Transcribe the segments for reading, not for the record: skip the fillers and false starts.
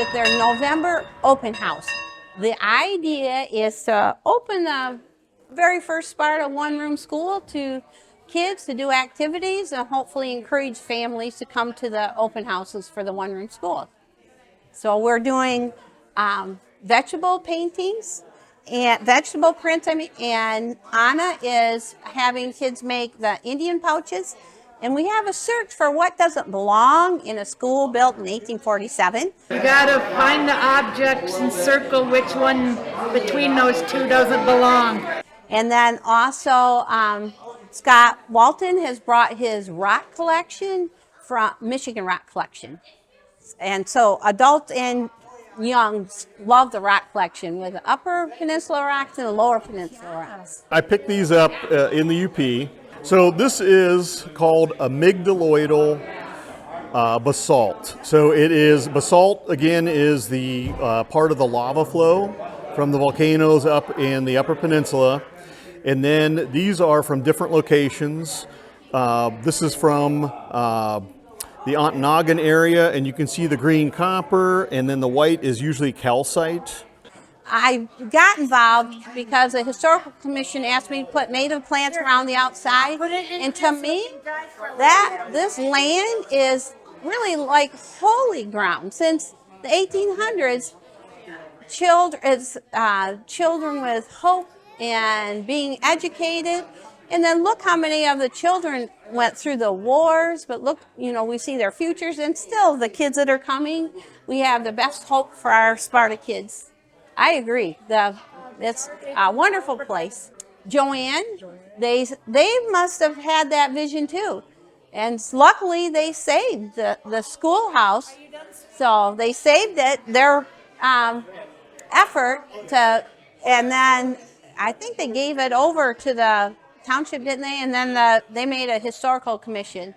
with their November open house. The idea is to open the very first Sparta one-room school to kids to do activities and hopefully encourage families to come to the open houses for the one-room school. So we're doing vegetable paintings and vegetable prints, and Anna is having kids make the Indian pouches. And we have a search for what doesn't belong in a school built in 1847. You gotta find the objects and circle which one between those two doesn't belong. And then also Scott Walton has brought his rock collection from Michigan Rock Collection. And so adults and young love the rock collection with the upper peninsula rocks and the lower peninsula rocks. I picked these up in the UP. So this is called amygdaloidal basalt. So it is, basalt again is the part of the lava flow from the volcanoes up in the Upper Peninsula. And then these are from different locations. This is from the Ontonagon area, and you can see the green copper, and then the white is usually calcite. I got involved because the Historical Commission asked me to put native plants around the outside. And to me, this land is really like holy ground. Since the 1800s, children with hope and being educated. And then look how many of the children went through the wars, but look, we see their futures, and still the kids that are coming, we have the best hope for our Sparta kids. I agree. It's a wonderful place. Joanne, they must have had that vision too. And luckily they saved the schoolhouse. So they saved it, their effort to, and then I think they gave it over to the township, didn't they? And then they made a historical commission.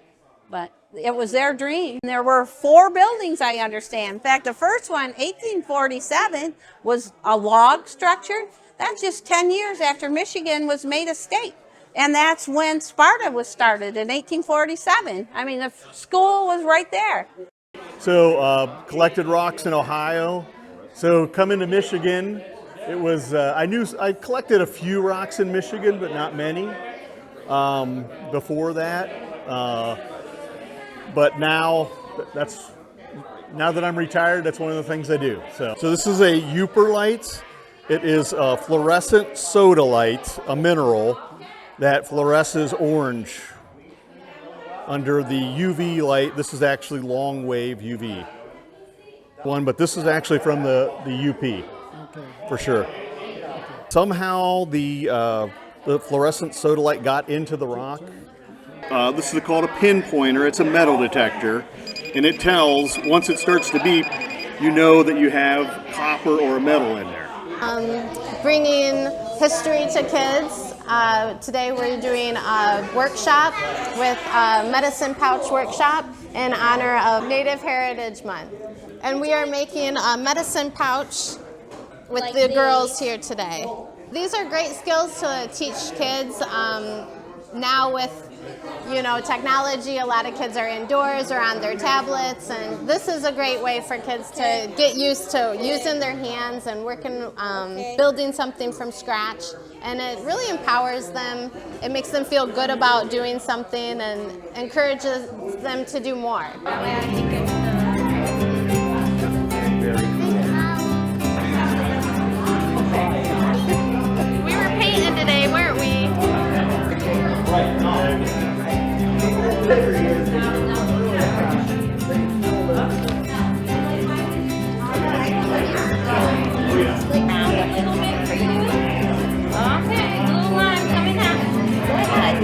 But it was their dream. There were 4 buildings, I understand. In fact, the first one, 1847, was a log structure. That's just 10 years after Michigan was made a state. And that's when Sparta was started in 1847. I mean, the school was right there. So collected rocks in Ohio. So coming to Michigan, it was, I collected a few rocks in Michigan, but not many before that. But now that I'm retired, that's one of the things I do. So this is a euperlite. It is a fluorescent sodalite, a mineral that fluoresces orange under the UV light. This is actually long wave UV one, but this is actually from the UP, for sure. Somehow the fluorescent sodalite got into the rock. This is called a pinpointer. It's a metal detector, and it tells, once it starts to beep, you know that you have copper or a metal in there. Bringing history to kids. Today we're doing a workshop with a medicine pouch workshop in honor of Native Heritage Month. And we are making a medicine pouch with the girls here today. These are great skills to teach kids. Now with technology, a lot of kids are indoors or on their tablets, and this is a great way for kids to get used to using their hands and working, building something from scratch. And it really empowers them. It makes them feel good about doing something and encourages them to do more. We were painting today, weren't we? Okay, blue line coming out. Go ahead.